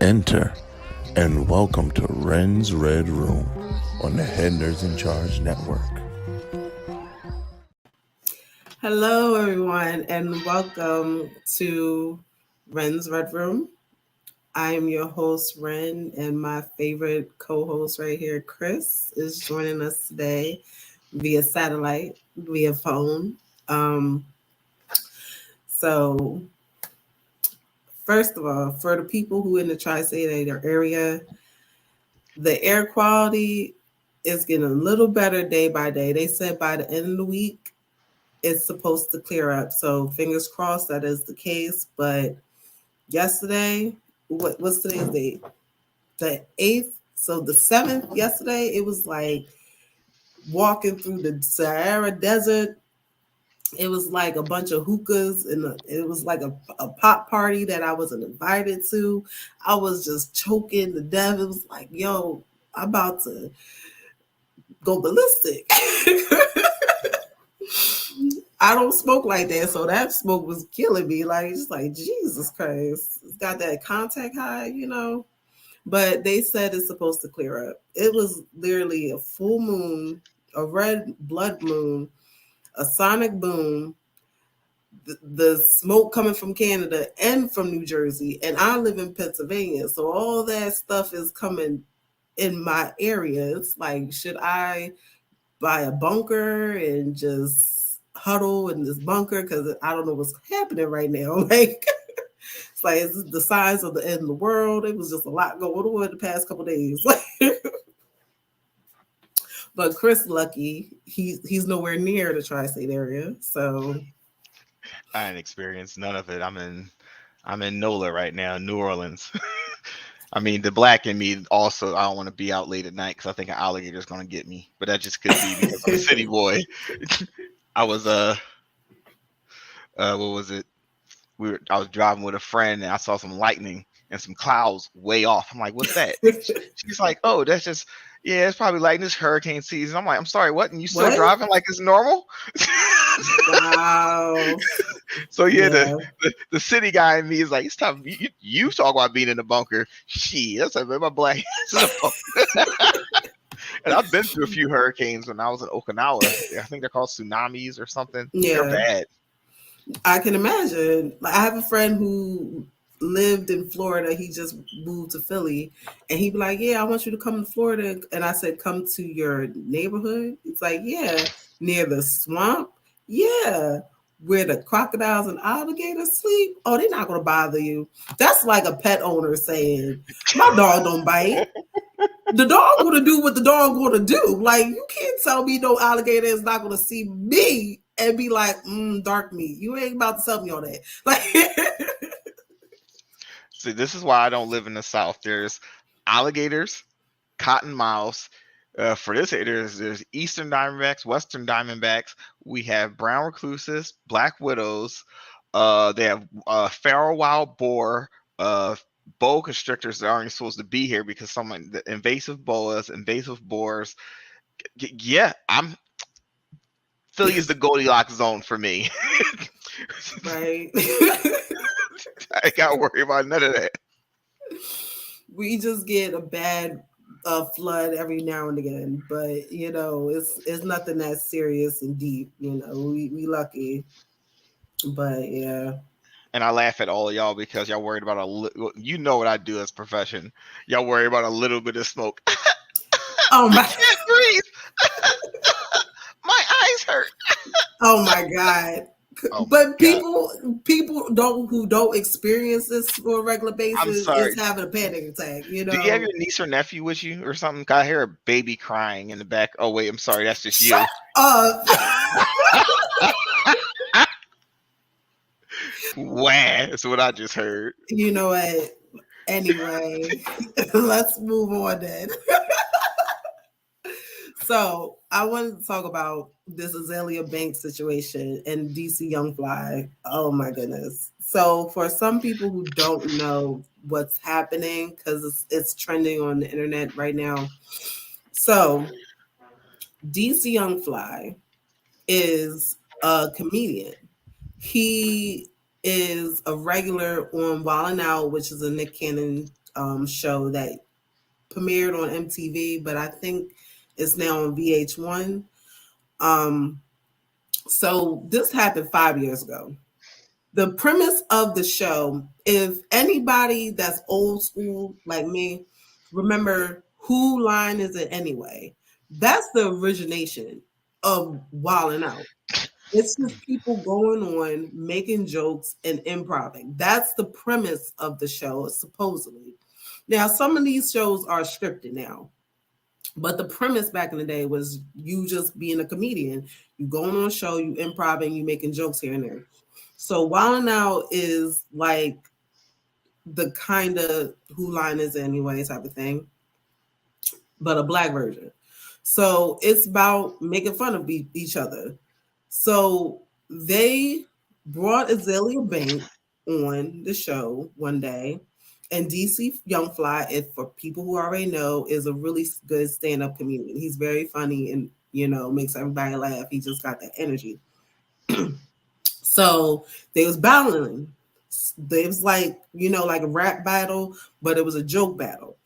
Enter and welcome to Ren'S Red Room on the Head Nerds in Charge Network. Hello, everyone, and welcome to Ren'S Red Room. I am your host, Ren, and my favorite co-host right here, Chris, is joining us today via satellite, via phone. So, first of all, for the people who in the tri-state area, the air quality is getting a little better day by day. They said by the end of the week, it's supposed to clear up. So fingers crossed that is the case. But yesterday, what's today's date? The 8th. So the 7th, yesterday, it was like walking through the Sahara Desert. It was like a bunch of hookahs and it was like a pop party that I wasn't invited to. I was just choking to death. It was like, yo, I'm about to go ballistic. I don't smoke like that, so that smoke was killing me. Like, it's like, Jesus Christ. It's got that contact high, you know. But they said it's supposed to clear up. It was literally a full moon, a red blood moon, a sonic boom, the smoke coming from Canada and from New Jersey. And I live in Pennsylvania, so all that stuff is coming in my area. It's like, should I buy a bunker and just huddle in this bunker because I don't know what's happening right now? Like, it's like, it's the signs of the end of the world. It was just a lot going on the past couple of days. But Chris, lucky, he's nowhere near the tri-state area, so I ain't experienced none of it. I'm in NOLA right now, New Orleans. I mean, the black in me also, I don't want to be out late at night because I think an alligator is going to get me. But that just could be because I'm a city boy. I was, what was it? I was driving with a friend and I saw some lightning and some clouds way off. I'm like, what's that? She's like, oh, that's just, yeah, it's probably lightning. It's hurricane season. I'm like, I'm sorry, what? And you still driving like it's normal? Wow. So yeah. The city guy in me is like, it's tough. You talk about being in the bunker. Shit, that's like my black. And I've been through a few hurricanes when I was in Okinawa. I think they're called tsunamis or something. Yeah. They're bad. I can imagine. I have a friend who lived in Florida. He just moved to Philly, and he'd be like, yeah, I want you to come to Florida. And I said, come to your neighborhood? It's like, yeah, near the swamp. Yeah, where the crocodiles and alligators sleep. Oh, they're not going to bother you. That's like a pet owner saying, my dog don't bite. The dog going to do what the dog going to do. Like, you can't tell me no alligator is not going to see me and be like, dark meat. You ain't about to tell me all that. Like, see, this is why I don't live in the South. There's alligators, cottonmouths. For this area, there's eastern diamondbacks, western diamondbacks. We have brown recluses, black widows. They have feral wild boar, boa constrictors that aren't supposed to be here because the invasive boas, invasive boars. Yeah, Philly is the Goldilocks zone for me. Right. I ain't got to worry about none of that. We just get a bad flood every now and again, but you know, it's nothing that serious and deep. You know, we lucky, but yeah. And I laugh at all of y'all because y'all worried about you know what I do as a profession. Y'all worry about a little bit of smoke. Oh I my! can't breathe. My eyes hurt. Oh my God! Oh my But God. people who don't experience this on a regular I'm basis sorry. is having a panic attack. You Do you have know. your niece or nephew with you or something? I hear a baby crying in the back. Oh wait, I'm sorry. That's just you. Shut up! Wow, that's what I just heard. You know what? Anyway, let's move on then. So I wanted to talk about this Azalea Banks situation and DC Young Fly. Oh my goodness. So for some people who don't know what's happening, because it's trending on the internet right now. So DC Young Fly is a comedian. He is a regular on Wild 'N Out, which is a Nick Cannon show that premiered on MTV, but I think it's now on VH1. So this happened 5 years ago. The premise of the show, if anybody that's old school like me, remember Who Line Is It Anyway? That's the origination of Wild 'N Out. It's just people going on, making jokes and improvising. That's the premise of the show, supposedly. Now, some of these shows are scripted now, but the premise back in the day was you just being a comedian. You going on a show, you improvising, you making jokes here and there. So Wild Now is like the kind of Who Line Is It Anyway type of thing, but a black version. So it's about making fun of each other. So they brought Azalea Banks on the show one day, and DC Young Fly, if for people who already know, is a really good stand-up comedian. He's very funny and makes everybody laugh. He just got that energy. So they was battling. It was like like a rap battle, but it was a joke battle.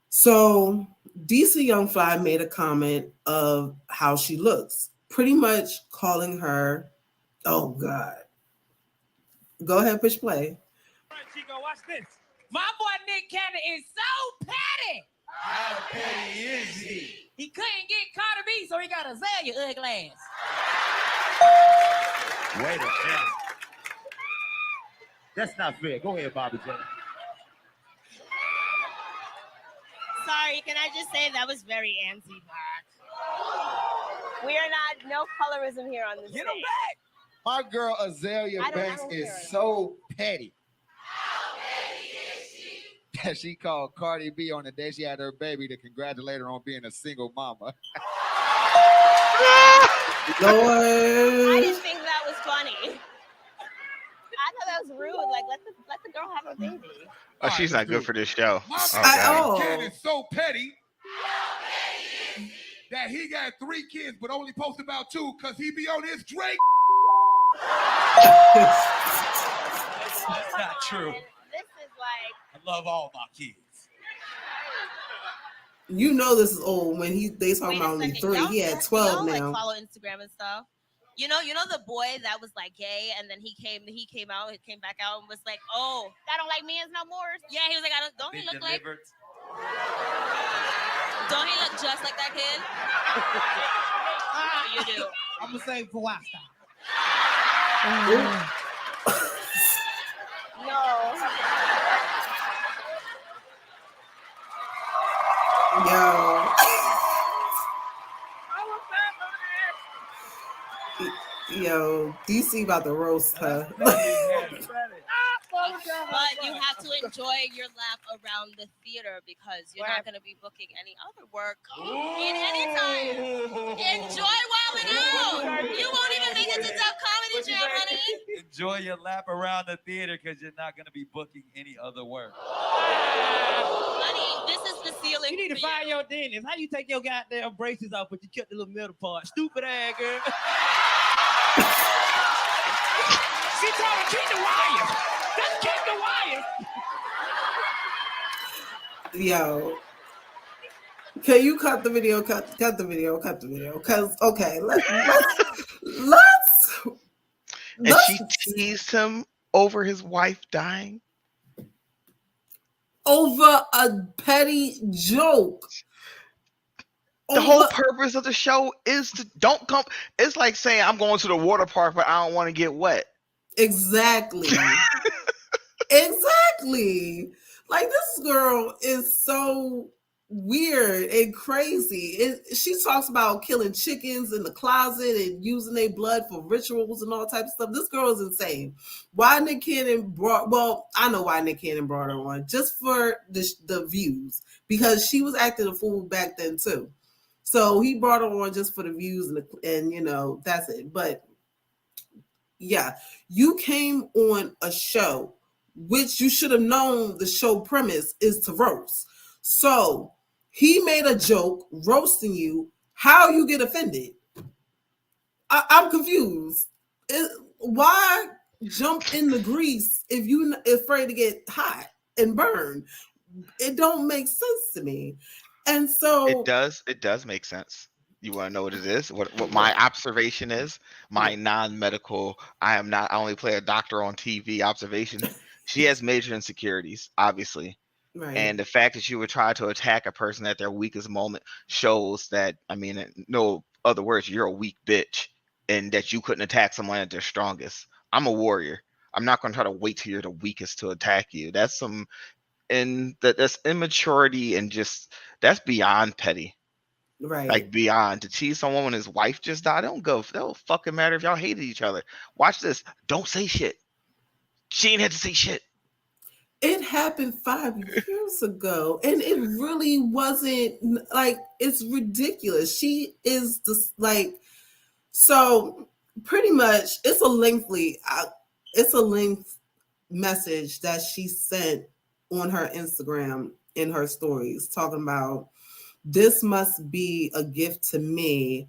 So DC Young Fly made a comment of how she looks, pretty much calling her, oh God. Go ahead, push play. All right, Chico, watch this. My boy Nick Cannon is so petty. How petty is he? He couldn't get Carter B, so he got Azalea ugly ass. Wait a minute. That's not fair. Go ahead, Bobby J. Sorry, can I just say that was very anti-black. We are not, no colorism here on this Get stage. him back. My girl Azalea Banks is so petty. How petty is she? That she called Cardi B on the day she had her baby to congratulate her on being a single mama. Lord. I didn't think that was funny. I thought that was rude. Like, let the girl have her baby. Oh, she's not good for this show. Ken is so petty that he got 3 kids but only posts about 2 because he be on his Drake. That's not true. This is like, I love all my kids. You know this is old when they talking wait about a only second. 3. Y'all, He had y'all 12 like now. follow Instagram and stuff. You know the boy that was like gay, and then he came back out and was like, "Oh, I don't like men's no more." Yeah, he was like, "Don't he look delivered. don't he look just like that kid?" You do. I'm gonna say for last time. No. Yo. Yo, DC about to roast her. But you have to enjoy your lap around the theater because you're not going to be booking any other work in any time. Enjoy Wild 'N Out. You won't even make it to Dub Comedy Jam, honey. enjoy your lap around the theater because you're not going to be booking any other work. Honey, this is the ceiling. You need to for find your dentist. How you take your goddamn braces off, but you kept the little middle part? Stupid ass girl. She told her keep the wire. Just keep the wire. Yo, can you cut the video? Cut the video. Cut the video. Because okay, let's. And she teased him over his wife dying. Over a petty joke. The whole purpose of the show is to don't come. It's like saying I'm going to the water park, but I don't want to get wet. Exactly. Exactly. Like this girl is so weird and crazy. She talks about killing chickens in the closet and using their blood for rituals and all types of stuff. This girl is insane. Why Nick Cannon I know why Nick Cannon brought her on, just for the views, because she was acting a fool back then too. So he brought her on just for the views and you know, that's it. But yeah, you came on a show which you should have known the show premise is to roast. So he made a joke roasting you. How you get offended? I'm confused. Why jump in the grease if you afraid to get hot and burn? It don't make sense to me. And so it does make sense. You want to know what it is? What my observation is? My non-medical, I only play a doctor on TV observation. She has major insecurities, obviously. Right. And the fact that you would try to attack a person at their weakest moment shows that, I mean, in no other words, you're a weak bitch and that you couldn't attack someone at their strongest. I'm a warrior. I'm not going to try to wait till you're the weakest to attack you. That's that's immaturity and just, that's beyond petty. Right. Like beyond. To tease someone when his wife just died, don't fucking matter if y'all hated each other. Watch this. Don't say shit. She ain't had to say shit. It happened 5 years ago, and it really wasn't like, it's ridiculous. She is just like, so pretty much it's a length message that she sent on her Instagram in her stories talking about, this must be a gift to me,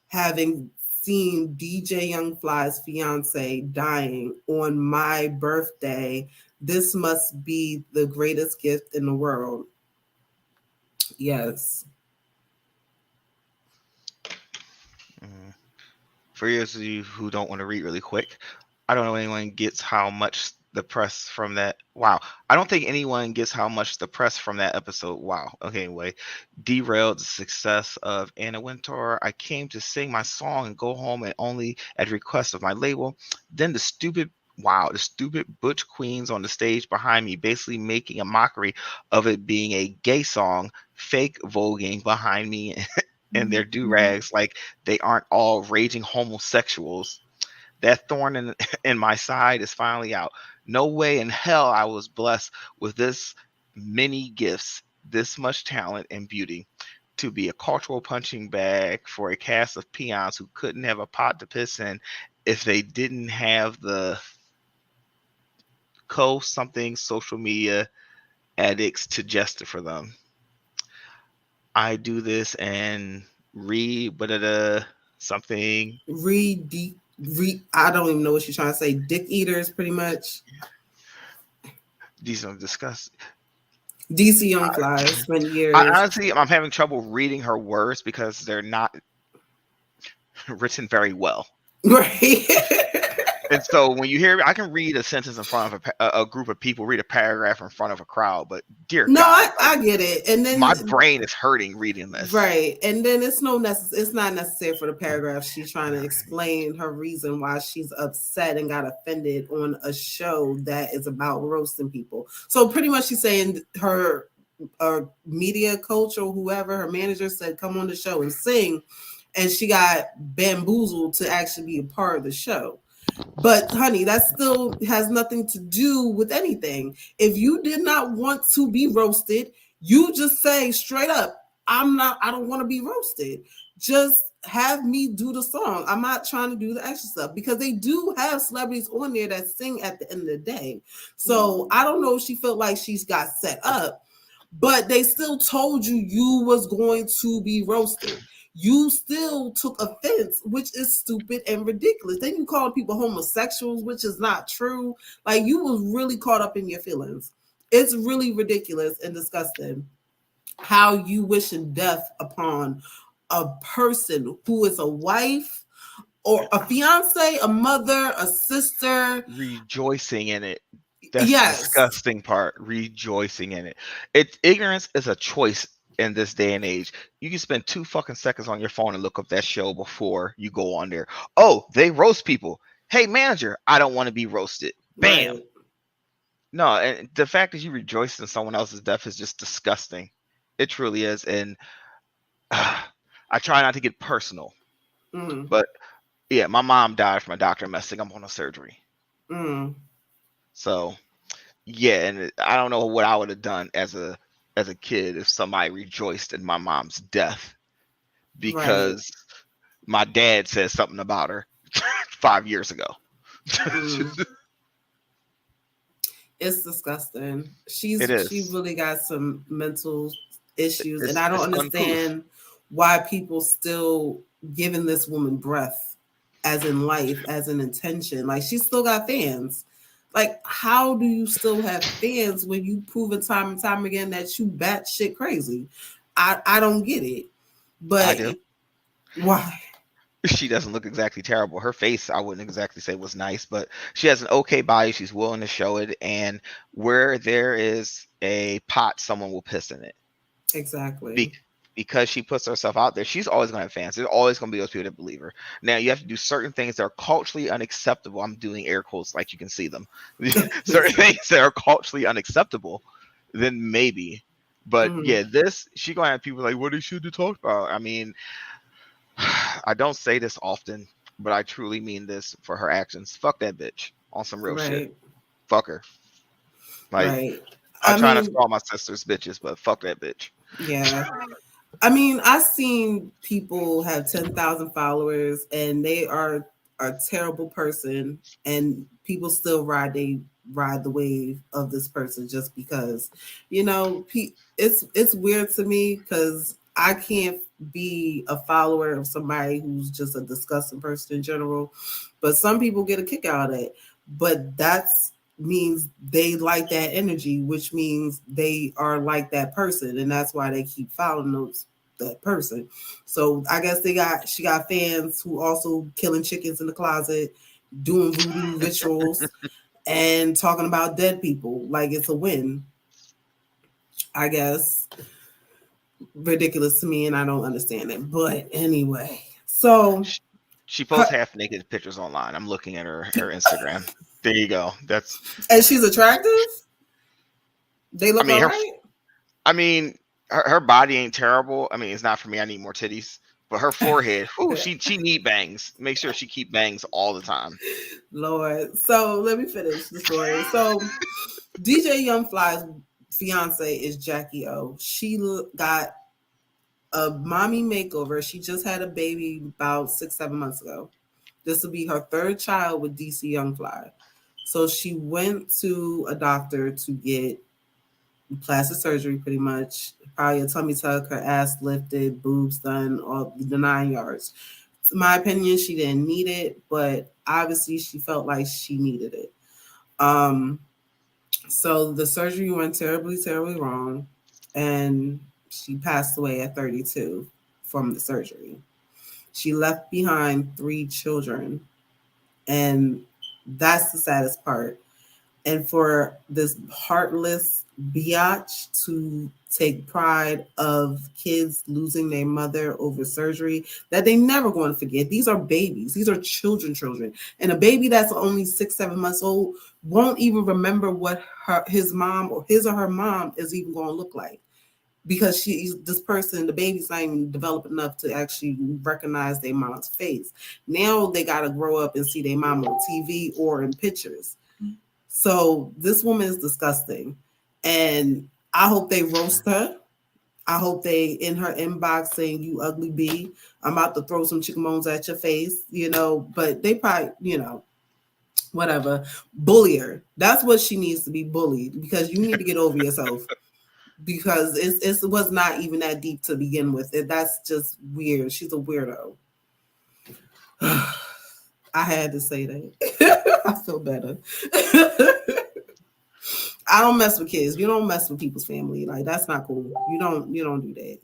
having seen DJ Young Fly's fiance dying on my birthday. This must be the greatest gift in the world. Yes. For those of you who don't want to read really quick, I don't know if anyone gets how much the press from that. Wow. I don't think anyone gets how much the press from that episode. Wow. Okay, anyway. Derailed the success of Anna Wintour. I came to sing my song and go home, and only at request of my label. Then the stupid butch queens on the stage behind me, basically making a mockery of it being a gay song, fake voguing behind me and their do-rags like they aren't all raging homosexuals. That thorn in my side is finally out. No way in hell I was blessed with this many gifts, this much talent and beauty, to be a cultural punching bag for a cast of peons who couldn't have a pot to piss in if they didn't have the something social media addicts to gesture for them. I do this and something. I don't even know what you're trying to say. Dick eaters, pretty much. These are discussed. DC Young Fly spent years. Honestly, I'm having trouble reading her words because they're not written very well. Right. And so when you hear, I can read a sentence in front of a group of people, read a paragraph in front of a crowd, but dear God, I get it. And then my brain is hurting reading this. Right. And then it's not necessary for the paragraph. She's trying to explain her reason why she's upset and got offended on a show that is about roasting people. So pretty much she's saying her media coach or whoever, her manager said, come on the show and sing. And she got bamboozled to actually be a part of the show. But honey, that still has nothing to do with anything. If you did not want to be roasted, you just say straight up, I don't want to be roasted. Just have me do the song. I'm not trying to do the extra stuff because they do have celebrities on there that sing at the end of the day. So I don't know if she felt like she's got set up, but they still told you was going to be roasted. You still took offense, which is stupid and ridiculous. Then you called people homosexuals, which is not true. Like, you was really caught up in your feelings. It's really ridiculous and disgusting how you wishing death upon a person who is a wife or a fiance, a mother, a sister. Rejoicing in it. That's the Yes. disgusting part. Rejoicing in it. Ignorance is a choice in this day and age. You can spend 2 fucking seconds on your phone and look up that show before you go on there. Oh, they roast people. Hey, manager, I don't want to be roasted. Bam. Right. No, and the fact that you rejoice in someone else's death is just disgusting. It truly is. And I try not to get personal, Mm, but yeah, my mom died from a doctor messing up on a surgery. mm. So yeah, and I don't know what I would have done as a kid if somebody rejoiced in my mom's death because my dad said something about her 5 years ago. Mm. It's disgusting. She is. really got some mental issues, and It's, I don't it's uncouth. understand why people still giving this woman breath, as in life, as an intention. Like, she still got fans. Like, how do you still have fans when you proven time and time again that you batshit crazy? I don't get it. But I do. why? She doesn't look exactly terrible. Her face, I wouldn't exactly say was nice, but she has an okay body. She's willing to show it. And where there is a pot, someone will piss in it. Exactly. Because she puts herself out there, she's always going to have fans. There's always going to be those people that believe her. Now, you have to do certain things that are culturally unacceptable. I'm doing air quotes like you can see them. Certain things that are culturally unacceptable, then maybe. But yeah, she going to have people like, what they should have talked about? I mean, I don't say this often, but I truly mean this for her actions. Fuck that bitch on some real shit. Fuck her. Like, I try not to call my sisters bitches, but fuck that bitch. Yeah. I mean, I've seen people have 10,000 followers and they are a terrible person, and people still ride the wave of this person just because, it's weird to me because I can't be a follower of somebody who's just a disgusting person in general, but some people get a kick out of it. But that's means they like that energy, which means they are like that person, and that's why they keep following that person. So I guess she got fans who also killing chickens in the closet, doing voodoo rituals, and talking about dead people like it's a win. I guess ridiculous to me, and I don't understand it. But anyway, so she posts half naked pictures online. I'm looking at her Instagram. There you go. And she's attractive. They look all right. I mean, her body ain't terrible. I mean, it's not for me. I need more titties. But her forehead, she need bangs. Make sure she keep bangs all the time. Lord. So let me finish the story. So DJ Young Fly's fiance is Jackie O. She got a mommy makeover. She just had a baby about 6-7 months ago. This will be her third child with DC Young Fly. So she went to a doctor to get plastic surgery, pretty much. Probably a tummy tuck, her ass lifted, boobs done, all the 9 yards. In my opinion, she didn't need it, but obviously she felt like she needed it. So the surgery went terribly, terribly wrong, and she passed away at 32 from the surgery. She left behind 3 children, and that's the saddest part. And for this heartless biatch to take pride of kids losing their mother over surgery that they never going to forget. These are babies. These are children. And a baby that's only 6-7 months old won't even remember what his mom or his or her mom is even going to look like. Because the baby's not even developed enough to actually recognize their mom's face. Now they got to grow up and see their mom on TV or in pictures. So this woman is disgusting, and I hope they roast her. I hope they in her inbox saying you ugly bee, I'm about to throw some chicken bones at your face, but they probably, whatever, bully her. That's what she needs to be bullied, because you need to get over yourself, because it was not even that deep to begin with. That's just weird. She's a weirdo. I had to say that. I feel better. I don't mess with kids. You don't mess with people's family. Like, that's not cool. You don't do that,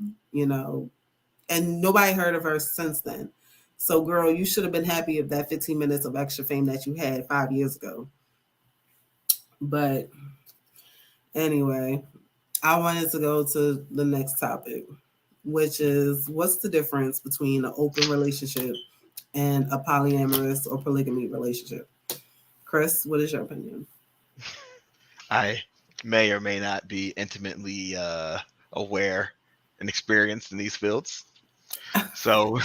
And nobody heard of her since then. So, girl, you should have been happy of that 15 minutes of extra fame that you had 5 years ago. But anyway, I wanted to go to the next topic, which is, what's the difference between an open relationship and a polyamorous or polygamy relationship? Chris, what is your opinion? I may or may not be intimately aware and experienced in these fields. So,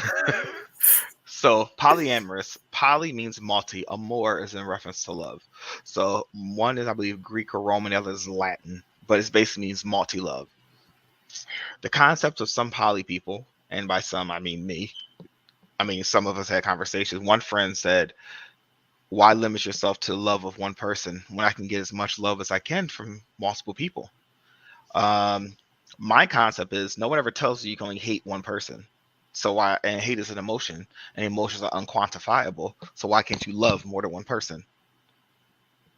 so polyamorous. Poly means multi. Amor is in reference to love. So one is, I believe, Greek or Roman. The other is Latin, but it basically means multi-love. The concept of some poly people, and by some I mean me. I mean, some of us had conversations. One friend said, why limit yourself to the love of one person when I can get as much love as I can from multiple people? My concept is, no one ever tells you can only hate one person. So why? And hate is an emotion, and emotions are unquantifiable. So why can't you love more than one person?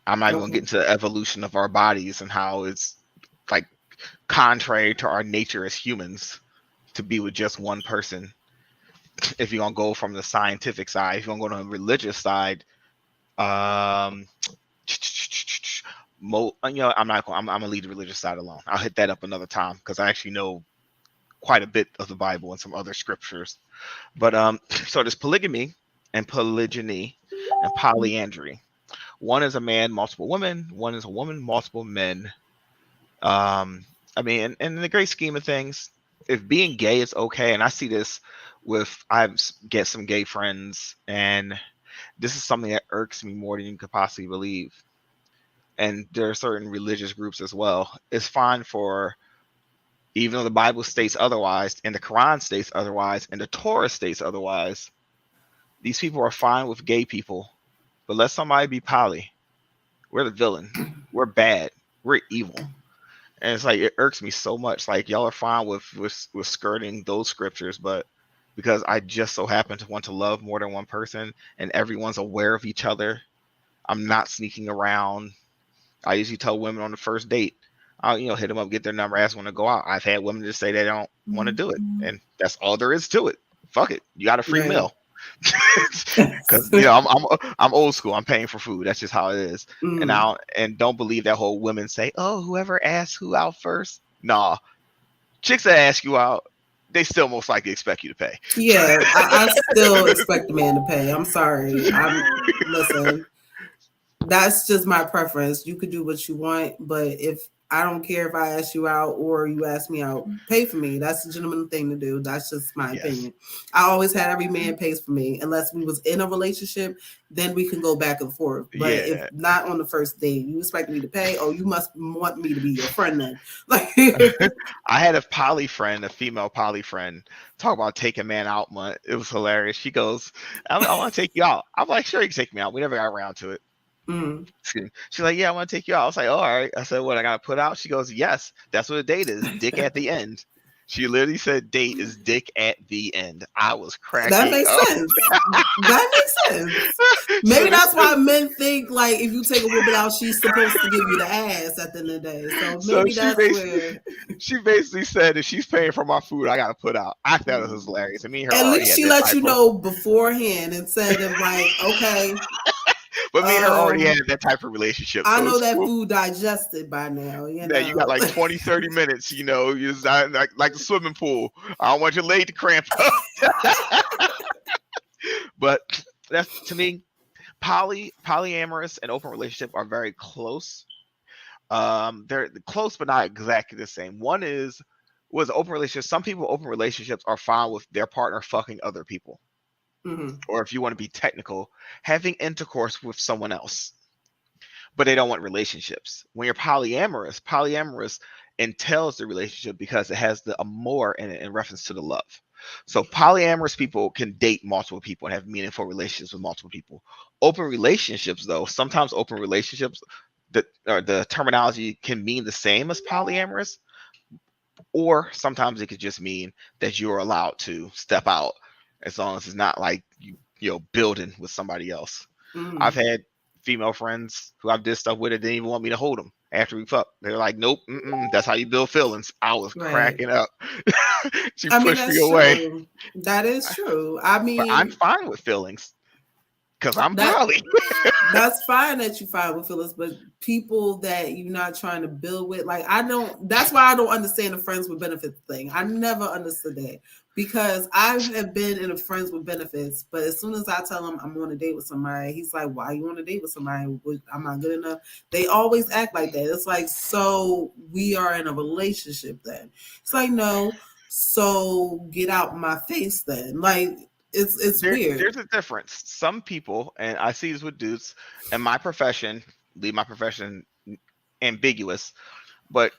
I'm not even going to get into the evolution of our bodies and how it's like contrary to our nature as humans to be with just one person. If you're going to go from the scientific side, if you're going to go to the religious side, I'm gonna leave the religious side alone. I'll hit that up another time, because I actually know quite a bit of the Bible and some other scriptures. But so there's polygamy and polygyny and polyandry. One is a man, multiple women. One is a woman, multiple men. I mean, in the great scheme of things, if being gay is okay, and I see this I get some gay friends, and this is something that irks me more than you could possibly believe. And there are certain religious groups as well. It's fine for, even though the Bible states otherwise, and the Quran states otherwise, and the Torah states otherwise, these people are fine with gay people. But let somebody be poly. We're the villain. We're bad. We're evil. And it's like, it irks me so much. Like, y'all are fine with skirting those scriptures, but because I just so happen to want to love more than one person, and everyone's aware of each other, I'm not sneaking around. I usually tell women on the first date, I'll hit them up, get their number, ask when to go out. I've had women just say they don't want to do it, and that's all there is to it. Fuck it, you got a free meal. Because I'm old school. I'm paying for food. That's just how it is. And don't believe that whole women say, oh, whoever asks who out first. Nah, chicks that ask you out, they still most likely expect you to pay. Yeah, I still expect the man to pay. I'm sorry. Listen, that's just my preference. You could do what you want, but if I don't care if I ask you out or you ask me out, pay for me. That's a gentleman thing to do. That's just my opinion. I always had every man pays for me, unless we was in a relationship, then we can go back and forth. But if not on the first date, you expect me to pay, oh, you must want me to be your friend then. Like, I had a poly friend, a female poly friend, talk about taking man out. It was hilarious. She goes, I want to take you out. I'm like, sure, you can take me out. We never got around to it. She's like, yeah, I want to take you out. I was like, oh, all right. I said, what, I got to put out? She goes, yes, that's what a date is. Dick at the end. She literally said date is dick at the end. I was cracking that makes up. sense. That makes sense. Maybe that's why men think, like, if you take a woman out, she's supposed to give you the ass at the end of the day. So maybe that's where she basically said, if she's paying for my food, I got to put out. I thought it was hilarious. I mean, her at least she let you know beforehand and said, like, okay. But me and her already had that type of relationship. I know that food digested by now. You got like 20, 30 minutes, you're like the swimming pool. I don't want your leg to cramp up. But that's, to me, polyamorous and open relationship are very close. They're close, but not exactly the same. One was open relationship. Some people, open relationships are fine with their partner fucking other people. Or if you want to be technical, having intercourse with someone else, but they don't want relationships. When you're polyamorous entails the relationship because it has the amor in it in reference to the love. So polyamorous people can date multiple people and have meaningful relationships with multiple people. Open relationships, though, sometimes open relationships, the terminology can mean the same as polyamorous, or sometimes it could just mean that you're allowed to step out as long as it's not like you know, building with somebody else. I've had female friends who I've did stuff with that didn't even want me to hold them after we fucked. They're like, nope, that's how you build feelings. I was cracking up. She pushed me that's away. true. That is true. I mean, But I'm fine with feelings because I'm that- poly. that's fine that you fine with feelings, but people that you're not trying to build with, like, I don't. That's why I don't understand the friends with benefits thing. I never understood that, because I have been in a friends with benefits, but as soon as I tell him I'm on a date with somebody, he's like, "Why you on a date with somebody? I'm not good enough." They always act like that. It's like, so we are in a relationship then? It's like, no. So get out my face then. Like, it's weird. There's a difference. Some people, and I see this with dudes, in my profession, leave my profession ambiguous, but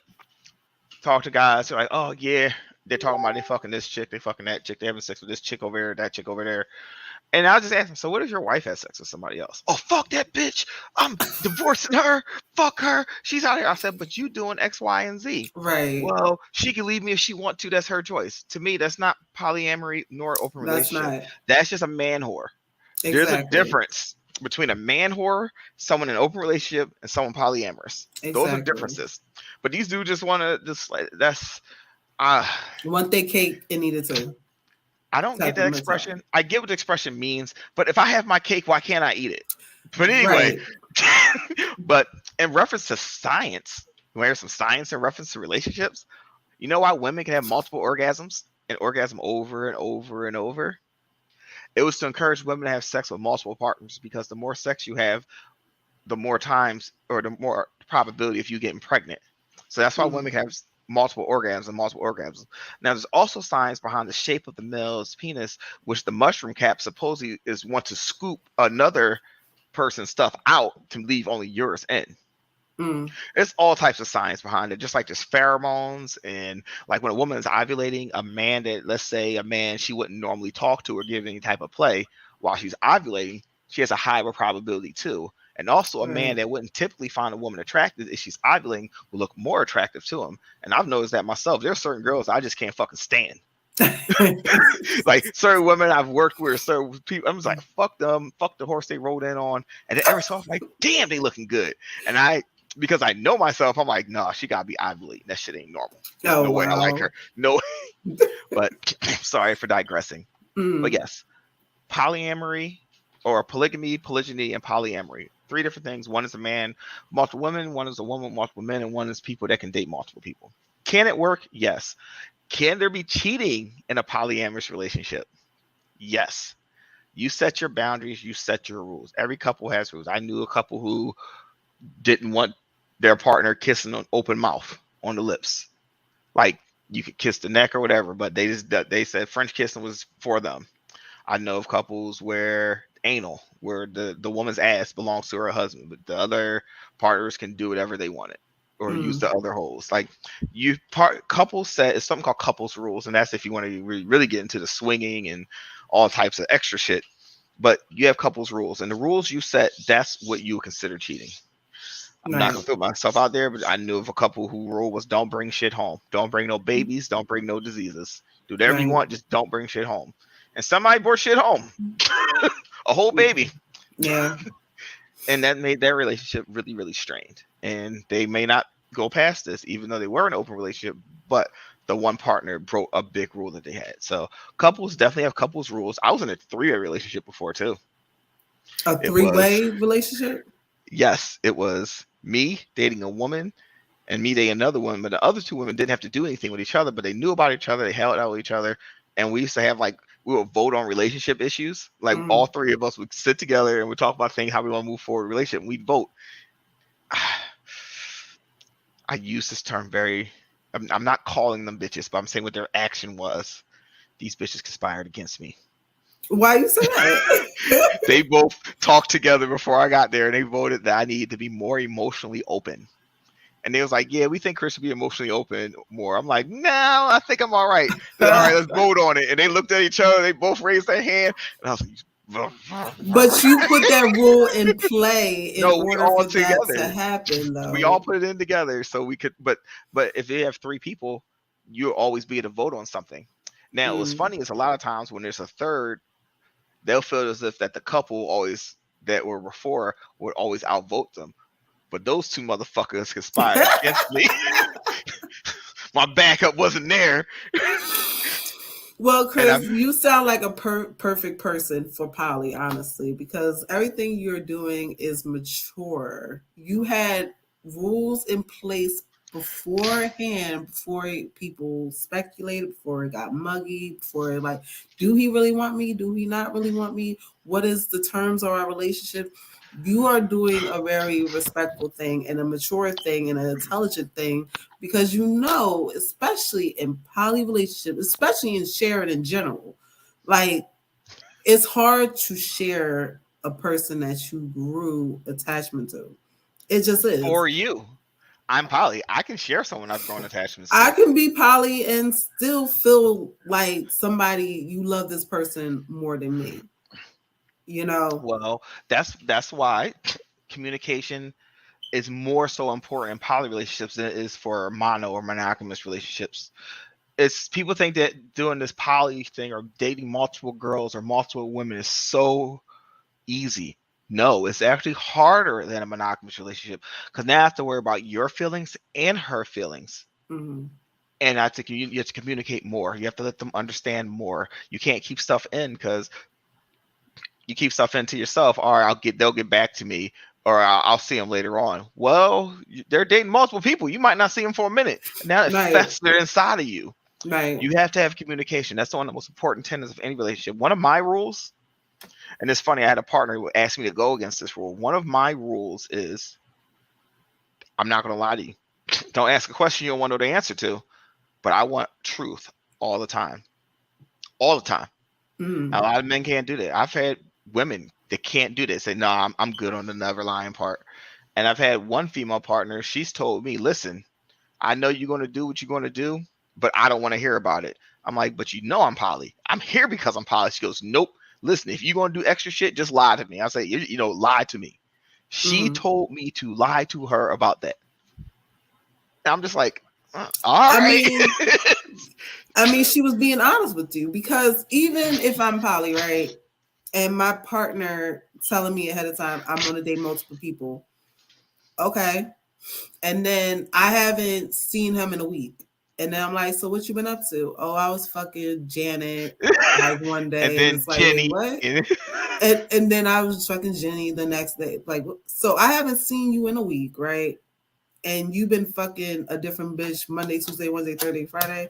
talk to guys who are like, oh yeah, they're talking about they fucking this chick, they fucking that chick, they having sex with this chick over there, that chick over there. And I'll just ask them, so what if your wife has sex with somebody else? Oh, fuck that bitch. I'm divorcing her. Fuck her. She's out here. I said, but you doing X, Y, and Z. Right. Well, she can leave me if she want to. That's her choice. To me, that's not polyamory nor open relationship. That's just a man whore. Exactly. There's a difference between a man whore, someone in an open relationship, and someone polyamorous. Exactly. Those are differences. But these dudes just want to just like, that's want their cake and eat it too. I don't get that expression. I get what the expression means, but if I have my cake, why can't I eat it? But anyway, but in reference to science, there's some science in reference to relationships. You know why women can have multiple orgasms and orgasm over and over and over? It was to encourage women to have sex with multiple partners, because the more sex you have, the more times or the more probability of you getting pregnant. So that's why women have multiple orgasms and multiple orgasms. Now, there's also science behind the shape of the male's penis, which the mushroom cap supposedly is want to scoop another person's stuff out to leave only yours in. There's all types of science behind it, just like there's pheromones, and like when a woman is ovulating, a man that, let's say a man she wouldn't normally talk to or give any type of play while she's ovulating, she has a higher probability too. And also a man that wouldn't typically find a woman attractive if she's ovulating will look more attractive to him. And I've noticed that myself. There's certain girls I just can't fucking stand. Like certain women I've worked with, certain people, I'm just like, fuck them, fuck the horse they rode in on. And then every so often, like, damn, they looking good. And because I know myself, I'm like, nah, she gotta be ovulating. That shit ain't normal. No way I like her. No way. But sorry for digressing. But yes, polyamory or polygamy, polygyny, and polyamory. 3 different things. One is a man, multiple women. One is a woman, multiple men. And one is people that can date multiple people. Can it work? Yes. Can there be cheating in a polyamorous relationship? Yes. You set your boundaries. You set your rules. Every couple has rules. I knew a couple who didn't want their partner kissing on open mouth on the lips. Like, you could kiss the neck or whatever, but they said French kissing was for them. I know of couples where anal, where the woman's ass belongs to her husband, but the other partners can do whatever they wanted or use the other holes. Like couples set is something called couples rules, and that's if you want to really get into the swinging and all types of extra shit. But you have couples rules, and the rules you set, that's what you would consider cheating. I'm not gonna put myself out there, but I knew of a couple who rule was don't bring shit home, don't bring no babies, don't bring no diseases, do whatever you want, just don't bring shit home. And somebody brought shit home. A whole baby. Yeah. And that made their relationship really, really strained. And they may not go past this, even though they were in an open relationship, but the one partner broke a big rule that they had. So couples definitely have couples rules. I was in a 3-way relationship before too. A 3-way relationship? Yes, it was me dating a woman and me dating another woman, but the other 2 women didn't have to do anything with each other, but they knew about each other, they held out with each other, and we used to have we would vote on relationship issues. Like all 3 of us would sit together and we'd talk about things, how we want to move forward in a relationship, and we'd vote. I use this term I'm not calling them bitches, but I'm saying what their action was. These bitches conspired against me. Why you say that? They both talked together before I got there, and they voted that I needed to be more emotionally open. And they was like, yeah, we think Chris should be emotionally open more. I'm like, no, I think I'm all right. They're like, all right, let's vote on it. And they looked at each other. They both raised their hand. And I was like, But you put that rule in play in no, we order all for that to together. happen, We all though. put it in together so we could. But if you have 3 people, you'll always be able to vote on something. Now, what's funny is a lot of times when there's a third, they'll feel as if that the couple always that were before would always outvote them. But those 2 motherfuckers conspired against me. My backup wasn't there. Well, Chris, you sound like a perfect person for poly, honestly, because everything you're doing is mature. You had rules in place beforehand, before people speculated, before it got muggy, before like, do he really want me? Do he not really want me? What is the terms of our relationship? You are doing a very respectful thing and a mature thing and an intelligent thing, because you know, especially in poly relationships, especially in sharing in general, like it's hard to share a person that you grew attachment to. It just is. For you, I'm poly. I can share someone I've grown attachments to. I can be poly and still feel like somebody, you love this person more than me. You know? Well, that's why communication is more so important in poly relationships than it is for mono or monogamous relationships. It's people think that doing this poly thing or dating multiple girls or multiple women is so easy. No, it's actually harder than a monogamous relationship, because now I have to worry about your feelings and her feelings. Mm-hmm. And I think you have to communicate more. You have to let them understand more. You can't keep stuff in, because you keep stuff into yourself. All right, they'll get back to me, or I'll see them later on. Well, they're dating multiple people. You might not see them for a minute. Now it festers inside of you. Right. You have to have communication. That's one of the most important tenets of any relationship. One of my rules, and it's funny, I had a partner who asked me to go against this rule. One of my rules is I'm not going to lie to you. Don't ask a question you don't want to know the answer to, but I want truth all the time. All the time. Mm. A lot of men can't do that. I've had women that can't do that. Say, no, I'm good on the never lying part. And I've had one female partner, she's told me, listen, I know you're going to do what you're going to do, but I don't want to hear about it. I'm like, but you know I'm poly. I'm here because I'm poly. She goes, nope. Listen, if you're going to do extra shit, just lie to me. I say, you know, lie to me. She told me to lie to her about that. And I'm just like, all right. I mean, she was being honest with you, because even if I'm poly, right, and my partner telling me ahead of time I'm going to date multiple people, okay, and then I haven't seen him in a week, and then I'm like, so what you been up to? Oh, I was fucking Janet like one day, and then it's like, Jenny, wait, what? and then I was fucking Jenny the next day, like, so I haven't seen you in a week, right? And you've been fucking a different bitch Monday, Tuesday, Wednesday, Thursday, Friday,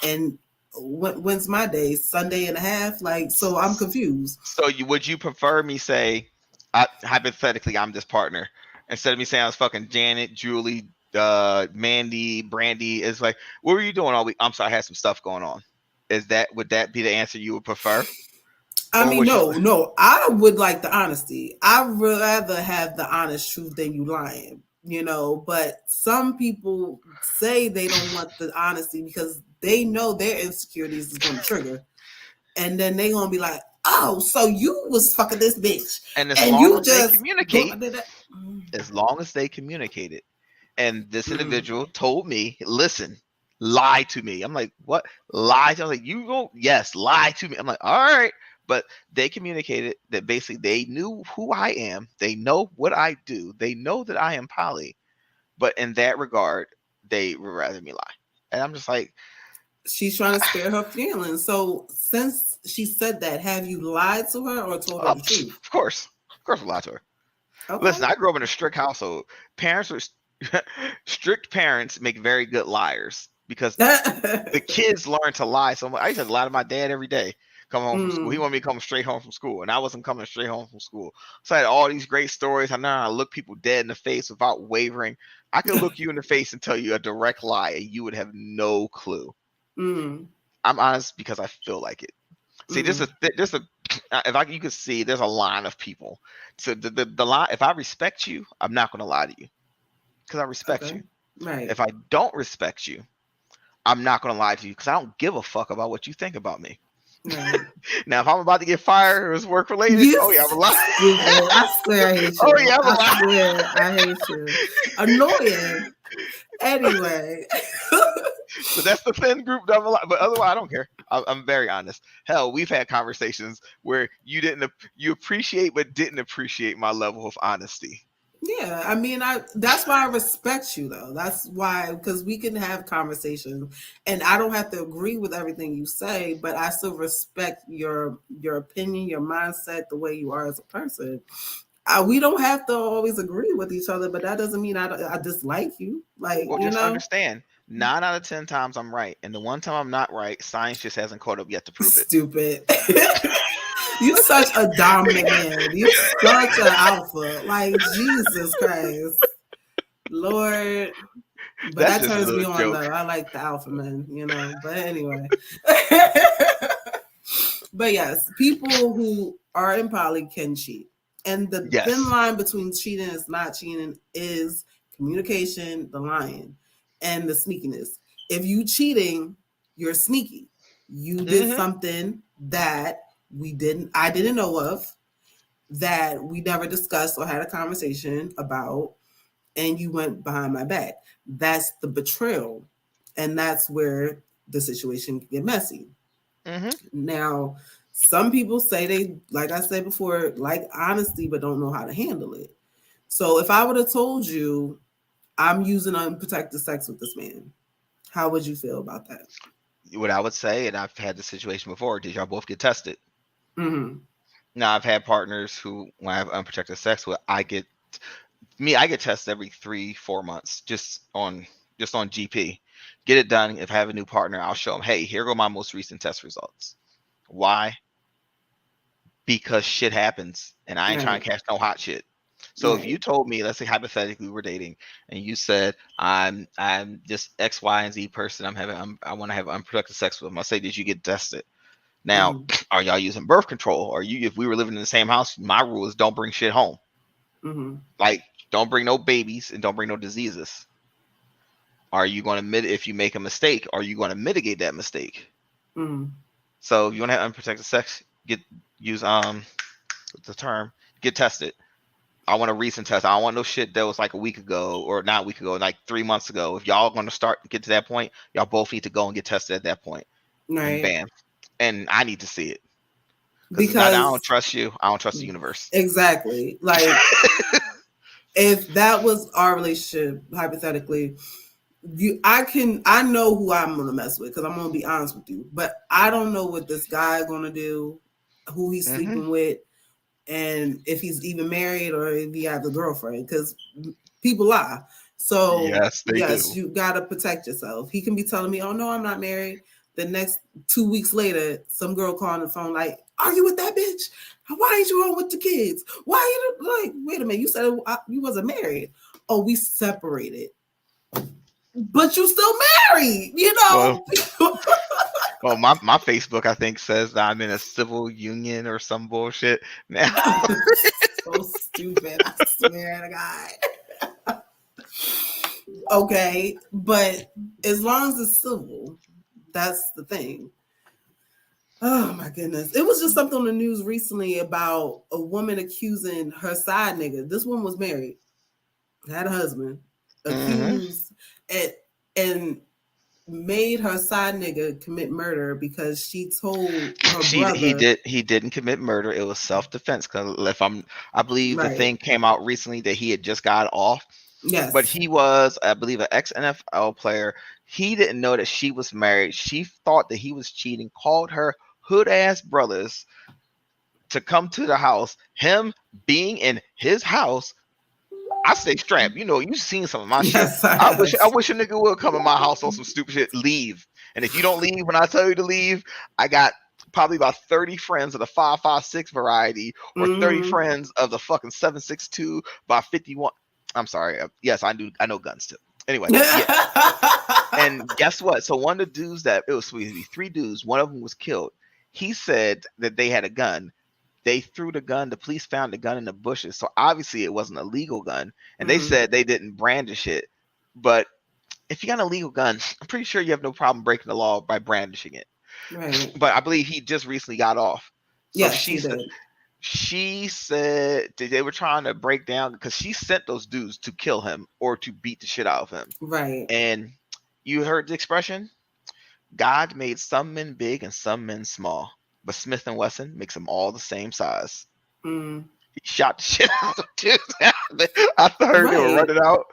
and when's my day? Sunday and a half? Like, so I'm confused. So would you prefer me say, hypothetically, I'm this partner, instead of me saying I was fucking Janet, Julie, Mandy, Brandy? Is like, what were you doing all week? I'm sorry, I had some stuff going on. Would that be the answer you would prefer? I mean, no, I would like the honesty. I'd rather have the honest truth than you lying, you know. But some people say they don't want the honesty because they know their insecurities is going to trigger, and then they gonna be like, "Oh, so you was fucking this bitch," and as and long you as just they communicate, as long as they communicated, and this individual told me, "Listen, lie to me." I'm like, "What? Lie?" I'm like, "You go, yes, lie to me." I'm like, "All right." But they communicated that basically they knew who I am. They know what I do. They know that I am poly. But in that regard, they would rather me lie. And I'm just like, she's trying to spare her feelings. So since she said that, have you lied to her or told her the truth? Of course I lied to her. Okay. Listen, I grew up in a strict household. Strict parents make very good liars, because the kids learn to lie. So I used to lie to my dad every day. Come home from school. He wanted me to come straight home from school, and I wasn't coming straight home from school. So I had all these great stories. I know how to look people dead in the face without wavering. I could look you in the face and tell you a direct lie, and you would have no clue. I'm honest because I feel like it. See, there's a you could see, there's a line of people. So the line, if I respect you, I'm not going to lie to you because I respect you. Right. If I don't respect you, I'm not going to lie to you because I don't give a fuck about what you think about me. Right. Now, if I'm about to get fired or it's work related, You oh yeah, I'm a lie. stupid. I swear I hate you. Oh yeah, I'm a I lie. swear I hate you. Annoying. Anyway. So that's the thin group that I'm a lie. But otherwise, I don't care. I'm very honest. Hell, we've had conversations where you appreciate but didn't appreciate my level of honesty. Yeah, I mean, that's why I respect you though. That's why, because we can have conversations and I don't have to agree with everything you say, but I still respect your opinion, your mindset, the way you are as a person. We don't have to always agree with each other, but that doesn't mean I dislike you. Like, Well, you just know, understand, 9 out of 10 times I'm right, and the one time I'm not right, science just hasn't caught up yet to prove it. stupid. You such a dominant man. You such an alpha. Like, Jesus Christ. Lord. But That's that just a turns me little on joke. though. I like the alpha men, you know. But anyway. But yes, people who are in poly can cheat. And the Yes. thin line between cheating and not cheating is communication, the lying, and the sneakiness. If you cheating, you're sneaky. You did something that I didn't know of, that we never discussed or had a conversation about, and you went behind my back. That's the betrayal. And that's where the situation can get messy. Now, some people say they, like I said before, like honesty, but don't know how to handle it. So if I would have told you I'm using unprotected sex with this man, how would you feel about that? What I would say, and I've had this situation before, did y'all both get tested? Mm-hmm. Now, I've had partners who, when I have unprotected sex with, I get tested every 3-4 months just on GP. Get it done. If I have a new partner, I'll show them, hey, here go my most recent test results. Why? Because shit happens, and I ain't trying to catch no hot shit. So if you told me, let's say hypothetically we were dating, and you said I'm just X, Y, and Z person, I want to have unprotected sex with them. I say, did you get tested? Now, are y'all using birth control? Or if we were living in the same house, my rule is don't bring shit home. Like, don't bring no babies and don't bring no diseases. Are you going to if you make a mistake, are you going to mitigate that mistake? So if you want to have unprotected sex, get tested. I want a recent test. I don't want no shit that was like a week ago, or not a week ago, like 3 months ago. If y'all going to get to that point, y'all both need to go and get tested at that point. And bam. And I need to see it. Because I don't trust you. I don't trust the universe. Exactly. Like, if that was our relationship, hypothetically, I know who I'm gonna mess with, because I'm gonna be honest with you. But I don't know what this guy gonna do, who he's sleeping with, and if he's even married or if he has a girlfriend, because people lie. So yes, do. You gotta protect yourself. He can be telling me, "Oh no, I'm not married." The next 2 weeks later, some girl calling the phone like, "Are you with that bitch? Why ain't you home with the kids? Why you like? Wait a minute, you said you wasn't married. Oh, we separated, but you still married, you know." Well, my Facebook, I think, says that I'm in a civil union or some bullshit. Now, so stupid. I swear to God. Okay, but as long as it's civil, that's the thing. Oh my goodness. It was just something on the news recently about a woman accusing her side nigga. This woman was married, had a husband, accused and made her side nigga commit murder because she told her brother he didn't commit murder. It was self-defense. Because I believe the thing came out recently that he had just got off. Yes. But he was, I believe, an ex-NFL player. He didn't know that she was married. She thought that he was cheating, called her hood-ass brothers to come to the house. Him being in his house, I stay strapped. You know, you've seen some of my shit. I wish a nigga would come in my house on some stupid shit. Leave. And if you don't leave when I tell you to leave, I got probably about 30 friends of the 5.56 variety, or 30 friends of the fucking 7.62 by 51. I'm sorry. Yes, I know guns too. Anyway, yeah. And guess what? So one of the dudes it was 3 dudes. One of them was killed. He said that they had a gun. They threw the gun. The police found the gun in the bushes. So obviously it wasn't a legal gun. And they said they didn't brandish it. But if you got an illegal gun, I'm pretty sure you have no problem breaking the law by brandishing it. Right. But I believe he just recently got off. So Yes, he did. she said that they were trying to break down because she sent those dudes to kill him or to beat the shit out of him. Right. And you heard the expression, God made some men big and some men small, but Smith and Wesson makes them all the same size. Mm. He shot the shit out of dudes. I heard they were Right. running out.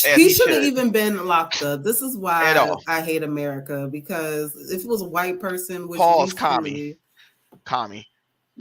And He shouldn't even been locked up. This is At why all. I hate America, because if it was a white person, which Pause, recently, communist.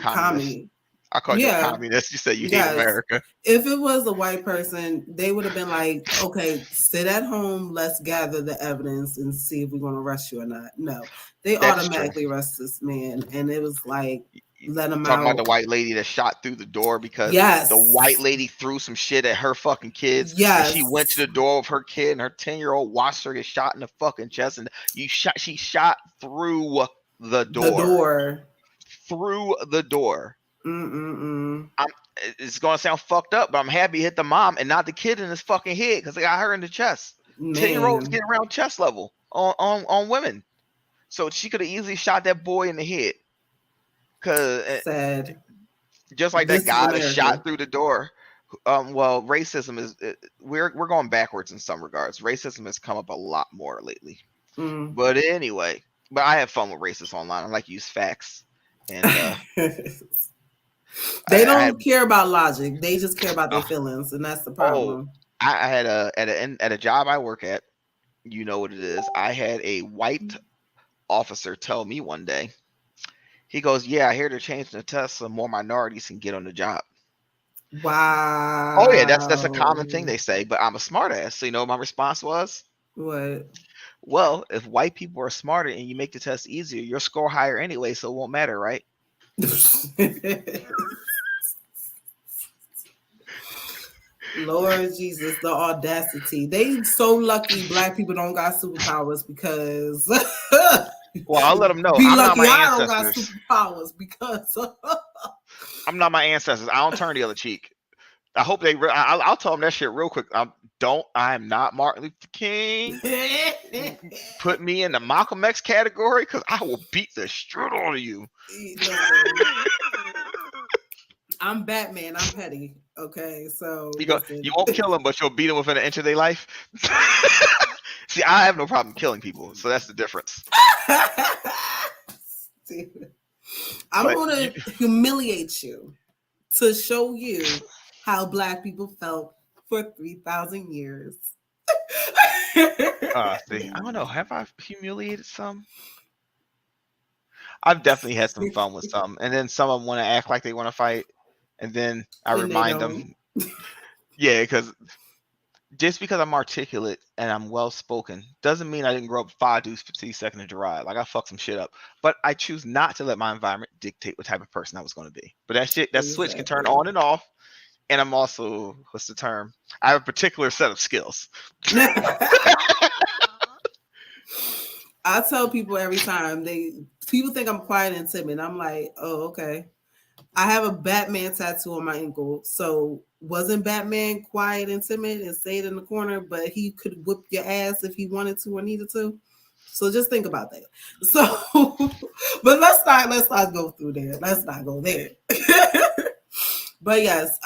commie. I called you a Yeah. communist. You said you hate Yes. America. If it was a white person, they would have been like, okay, sit at home, let's gather the evidence and see if we're going to arrest you or not. No, they That is automatically arrest this man. And it was like, let him Talking out. about the white lady that shot through the door because Yes. the white lady threw some shit at her fucking kids. Yes. And she went to the door of her kid and her 10-year-old watched her get shot in the fucking chest. And she shot through the door. Through the door. It's gonna sound fucked up, but I'm happy he hit the mom and not the kid in his fucking head because they got her in the chest. 10-year-olds get around chest level on women, so she could have easily shot that boy in the head. Cause sad, just like that guy that shot through the door. Well, racism is we're going backwards in some regards. Racism has come up a lot more lately. But anyway, I have fun with racists online. I like to use facts. And they don't care about logic. They just care about their feelings, and that's the problem. I had at a job I work at, you know what it is. I had a white officer tell me one day. He goes, "Yeah, I hear they're changing the test so more minorities can get on the job." Wow. Oh yeah, that's a common thing they say. But I'm a smartass, so you know what my response was? What? Well, if white people are smarter and you make the test easier, you'll score higher anyway, so it won't matter, right? Lord Jesus, the audacity. They so lucky black people don't got superpowers because well, I'll let them know. Be I'm lucky not my I ancestors. don't got superpowers because I'm not my ancestors. I don't turn the other cheek. I hope they. I'll tell them that shit real quick. I am not Martin Luther King. Put me in the Malcolm X category because I will beat the strut out of you. I'm Batman. I'm petty. Okay, so you won't kill them, but you'll beat them within an inch of their life. See, I have no problem killing people, so that's the difference. I'm going to humiliate you to show you how black people felt for 3,000 years. See, I don't know. Have I humiliated some? I've definitely had some fun with some, and then some of them want to act like they want to fight, and then I remind them, yeah, because just because I'm articulate and I'm well spoken doesn't mean I didn't grow up 5 dudes 50 seconds to ride. Like I fucked some shit up, but I choose not to let my environment dictate what type of person I was going to be. But that switch can turn on and off. And I'm also, what's the term? I have a particular set of skills. I tell people every time people think I'm quiet and timid. I'm like, oh, okay. I have a Batman tattoo on my ankle. So wasn't Batman quiet and timid and stayed in the corner, but he could whip your ass if he wanted to or needed to? So just think about that. So, but let's not go through there. Let's not go there. But yes,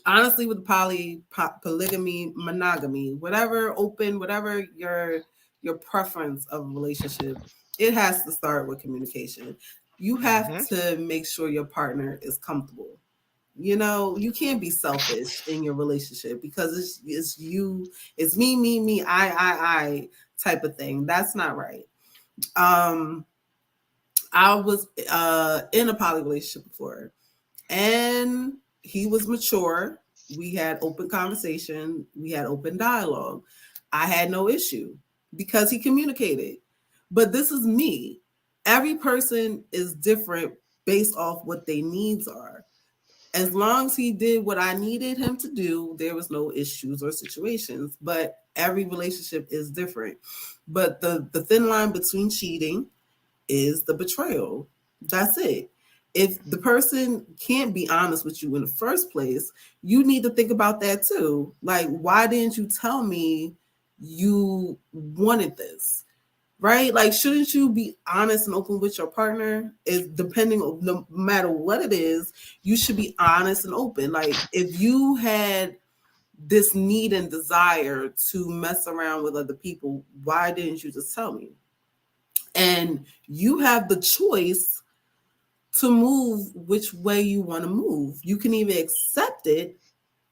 honestly, with polygamy, monogamy, whatever open, whatever your preference of a relationship, it has to start with communication. You have to make sure your partner is comfortable. You know, you can't be selfish in your relationship because it's you, it's me, I type of thing. That's not right. I was in a poly relationship before, and he was mature. We had open conversation. We had open dialogue. I had no issue because he communicated. But this is me. Every person is different based off what their needs are. As long as he did what I needed him to do, there was no issues or situations. But every relationship is different. But the thin line between cheating is the betrayal. That's it. If the person can't be honest with you in the first place, you need to think about that too. Like, why didn't you tell me you wanted this, right? Like, shouldn't you be honest and open with your partner? Is depending on no matter what it is, you should be honest and open. Like, if you had this need and desire to mess around with other people, why didn't you just tell me? And you have the choice to move which way you want to move. You can even accept it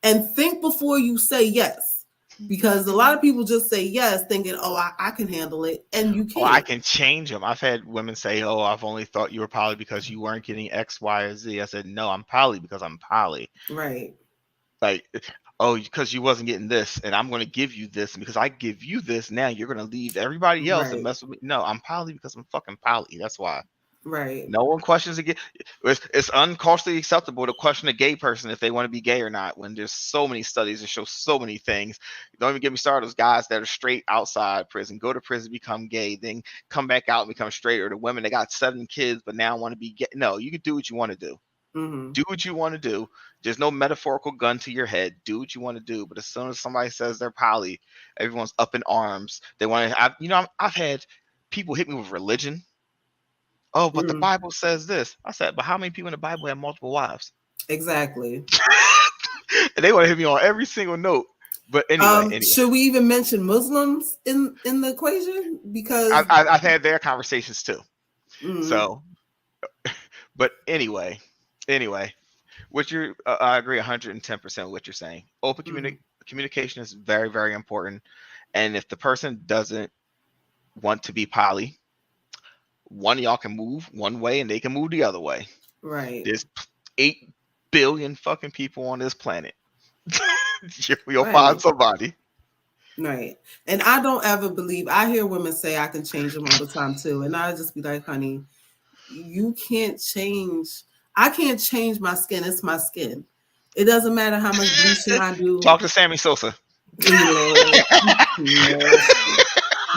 and think before you say yes. Because a lot of people just say yes thinking, oh, I can handle it. And you Oh, I can't. can change them. I've had women say, "Oh, I've only thought you were poly because you weren't getting X, Y, or Z." I said, "No, I'm poly because I'm poly." Right. Like, oh, because you wasn't getting this, and I'm going to give you this, and because I give you this, now you're going to leave everybody else and Right. mess with me. No, I'm poly because I'm fucking poly. That's why. Right. No one questions again. It's unconsciously acceptable to question a gay person if they want to be gay or not. When there's so many studies that show so many things. Don't even get me started. Those guys that are straight outside prison, go to prison, become gay, then come back out and become straight. Or the women that got 7 kids but now want to be gay. No, you can do what you want to do. Mm-hmm. Do what you want to do. There's no metaphorical gun to your head. Do what you want to do. But as soon as somebody says they're poly, everyone's up in arms. They want to. I've had people hit me with religion. Oh, but the Mm-hmm. Bible says this. I said, but how many people in the Bible have multiple wives? Exactly. And they want to hit me on every single note. But anyway. Should we even mention Muslims in the equation? Because I've had their conversations too. mm, So, but anyway, what you're, I agree 110% with what you're saying. Open communication is very, very important. And if the person doesn't want to be poly, one of y'all can move one way and they can move the other way. right. There's 8 billion fucking people on this planet. You'll Right. find somebody. Right. And I don't ever believe, I hear women say I can change them all the time too. And I just be like, honey, you can't change. I can't change my skin. It's my skin. It doesn't matter how much bleaching I do. Talk to Sammy Sosa. Yeah.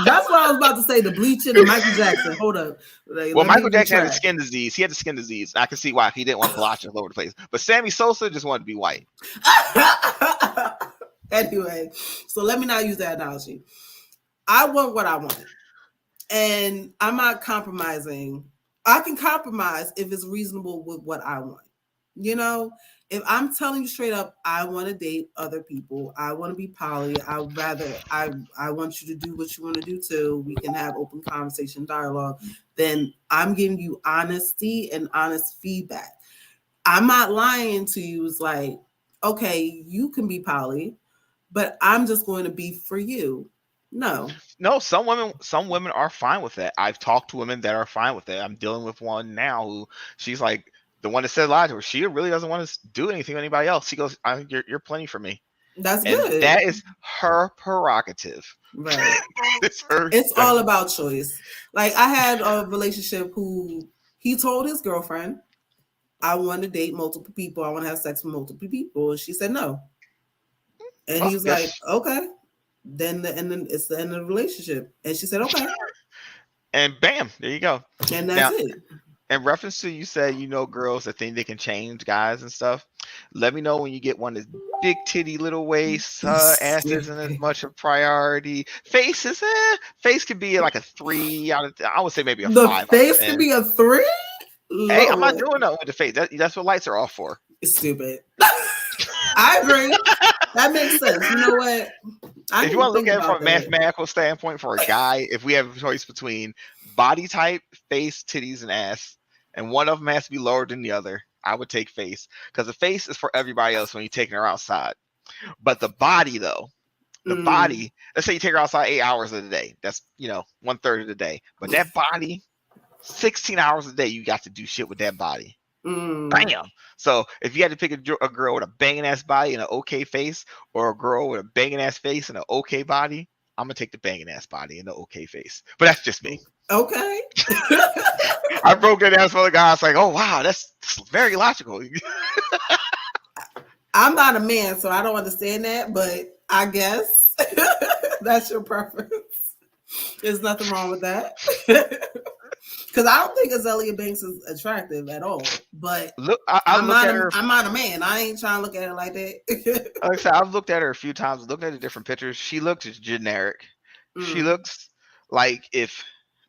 That's what I was about to say, the bleaching and Michael Jackson. Hold up. Like, Well, let me Michael Jackson had a retract. skin disease. He had the skin disease. I can see why he didn't want blotches all over the place. But Sammy Sosa just wanted to be white. Anyway, so let me not use that analogy. I want what I want. And I'm not compromising. I can compromise if it's reasonable with what I want. You know, if I'm telling you straight up, I want to date other people. I want to be poly. I want you to do what you want to do too. We can have open conversation, dialogue. Then I'm giving you honesty and honest feedback. I'm not lying to you. It's like, okay, you can be poly, but I'm just going to be for you. No. Some women are fine with that. I've talked to women that are fine with it. I'm dealing with one now who she's like, the one that said lie to her. She really doesn't want to do anything with anybody else. She goes, you're plenty for me. That's and good. That is her prerogative. Right. It's all about choice. Like, I had a relationship who he told his girlfriend, I want to date multiple people. I want to have sex with multiple people. And she said no. And he was like, okay. Then it's the end of the relationship. And she said, okay. And bam, there you go. And that's it. In reference to, you said, girls that think they can change guys and stuff. Let me know when you get one that's big titty, little waist, ass isn't as much a priority. Face could be like a 3 out of, I would say maybe a 5. The face could be a 3? Hey, I'm not doing that with the face. That's what lights are off for. It's stupid. I agree. That makes sense. You know what? If you want to look at it from a mathematical standpoint for a guy, if we have a choice between body type, face, titties, and ass, and one of them has to be lower than the other, I would take face, because the face is for everybody else when you're taking her outside. But the body, though, body, let's say you take her outside 8 hours of the day. That's 1/3 of the day. But that body, 16 hours a day, you got to do shit with that body. Bam. So if you had to pick a girl with a banging ass body and an okay face, or a girl with a banging ass face and an okay body, I'm gonna take the banging ass body and the okay face. But that's just me. Okay. I broke that down for the guys like, oh wow, that's very logical. I'm not a man, so I don't understand that, but I guess that's your preference. There's nothing wrong with that. Because I don't think Azalea Banks is attractive at all. But Look, I I'm look not at her. I'm not a man. I ain't trying to look at it like that. Like I said, I've looked at her a few times, looking at the different pictures. She looks generic. She looks like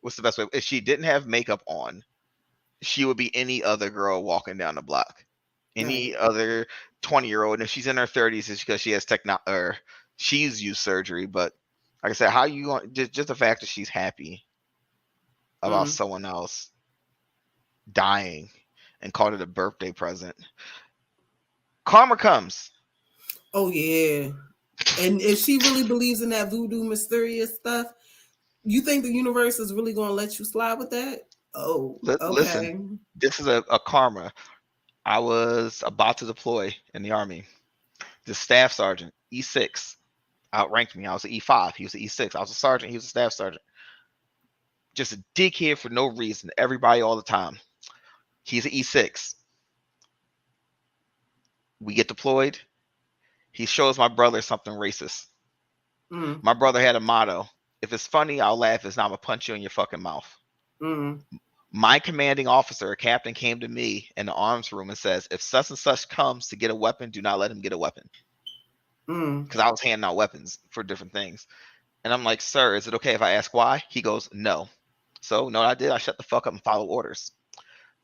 what's the best way? If she didn't have makeup on, she would be any other girl walking down the block. Any other 20-year-old. And if she's in her 30s, it's because she has or she's used surgery. But like I said, how you going just the fact that she's happy about someone else dying and called it a birthday present. Karma comes. Oh yeah. And if she really believes in that voodoo mysterious stuff, you think the universe is really going to let you slide with that? Oh, okay. Listen, this is a karma. I was about to deploy in the Army. The staff sergeant, E6, outranked me. I was an E5. He was an E6. I was a sergeant. He was a staff sergeant. Just a dickhead for no reason. Everybody all the time. He's an E6. We get deployed. He shows my brother something racist. My brother had a motto: if it's funny, I'll laugh. If it's not, I'm going to punch you in your fucking mouth. My commanding officer, a captain, came to me in the arms room and says, if such and such comes to get a weapon, do not let him get a weapon. Because I was handing out weapons for different things. And I'm like, sir, is it okay if I ask why? He goes, no. So, no, I did. I shut the fuck up and followed orders.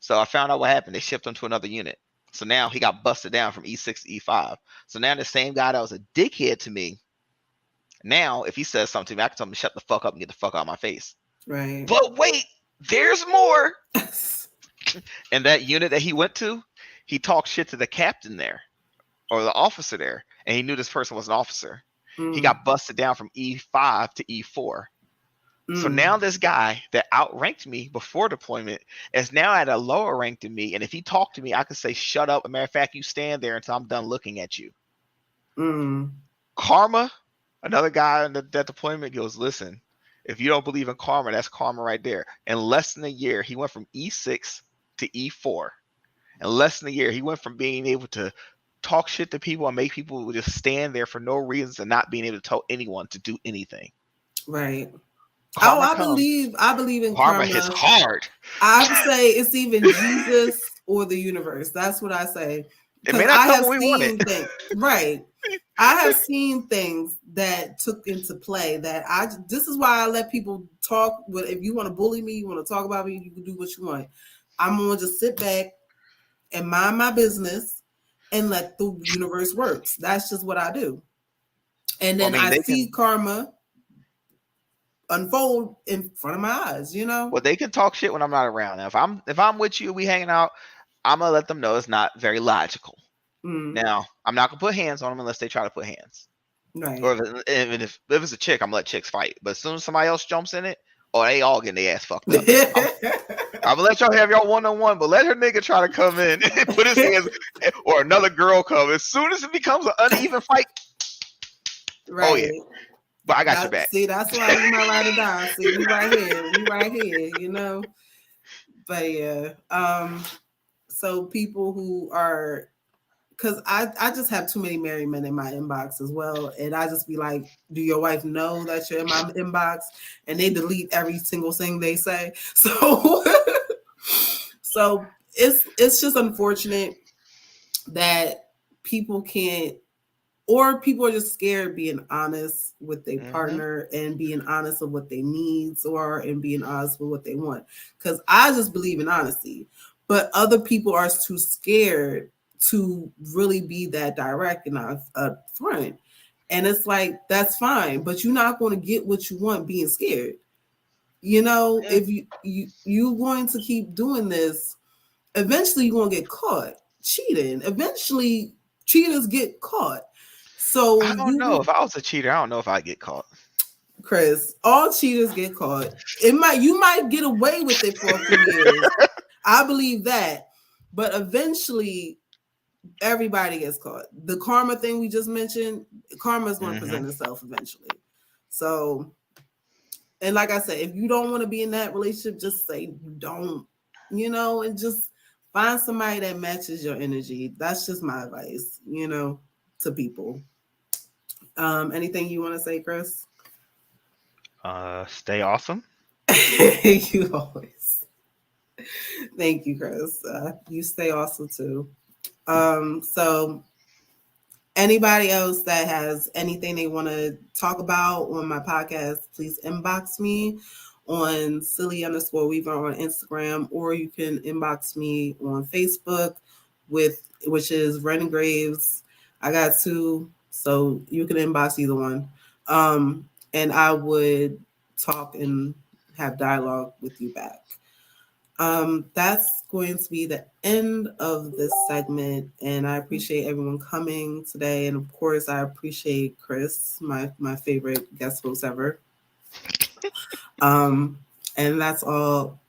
So I found out what happened. They shipped him to another unit. So now he got busted down from E6 to E5. So now the same guy that was a dickhead to me, now if he says something to me, I can tell him to shut the fuck up and get the fuck out of my face. Right. But wait, there's more. And that unit that he went to, he talked shit to the captain there or the officer there, and he knew this person was an officer. He got busted down from E5 to E4. So now this guy that outranked me before deployment is now at a lower rank than me. And if he talked to me, I could say, shut up. As a matter of fact, you stand there until I'm done looking at you. Karma, another guy in that deployment goes, listen, if you don't believe in karma, that's karma right there. In less than a year, he went from E6 to E4. In less than a year, he went from being able to talk shit to people and make people just stand there for no reason to not being able to tell anyone to do anything. Right. Karma I believe in karma. Hits hard. I would say it's even Jesus or the universe. That's what I say. It may not come when we want it. Right. I have seen things that took into play that this is why I let people talk. If you want to bully me, you want to talk about me, you can do what you want. I'm going to just sit back and mind my business and let the universe work. That's just what I do. And then I see karma unfold in front of my eyes, you know. Well, they can talk shit when I'm not around. Now, if I'm with you, we hanging out, I'm gonna let them know it's not very logical. Now, I'm not gonna put hands on them unless they try to put hands. Right. Or if it's a chick, I'm gonna let chicks fight. But as soon as somebody else jumps in it, they all getting their ass fucked up. I'm gonna let y'all have y'all one-on-one, but let her nigga try to come in and put his hands, or another girl come. As soon as it becomes an uneven fight, right. Oh yeah. But I got your back. See, that's why you might ride or die. See, we right here, you know. But yeah, so people who are, because I just have too many married men in my inbox as well, and I just be like, do your wife know that you're in my inbox? And they delete every single thing they say. So, so it's just unfortunate that people can't. Or people are just scared being honest with their partner and being honest with what their needs are and being honest with what they want. Because I just believe in honesty. But other people are too scared to really be that direct and upfront. And it's like, that's fine. But you're not going to get what you want being scared. You know, if you're going to keep doing this, eventually you're going to get caught cheating. Eventually, cheaters get caught. So I don't know. If I was a cheater, I don't know if I'd get caught. Chris, all cheaters get caught. You might get away with it for a few years. I believe that. But eventually, everybody gets caught. The karma thing we just mentioned, karma is going to present itself eventually. So, and like I said, if you don't want to be in that relationship, just say you don't, you know, and just find somebody that matches your energy. That's just my advice, you know, to people. Anything you want to say, Chris? Stay awesome. You always. Thank you, Chris. You stay also too. So anybody else that has anything they want to talk about on my podcast, please inbox me on silly_weaver on Instagram, or you can inbox me on Facebook which is Ren Graves. I got two, so you can inbox either one. And I would talk and have dialogue with you back. That's going to be the end of this segment, and I appreciate everyone coming today. And of course, I appreciate Chris, my favorite guest host ever. And that's all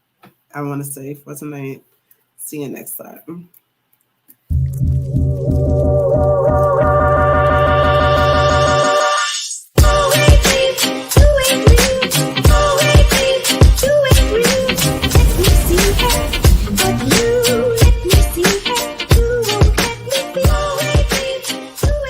I want to say for tonight. See you next time.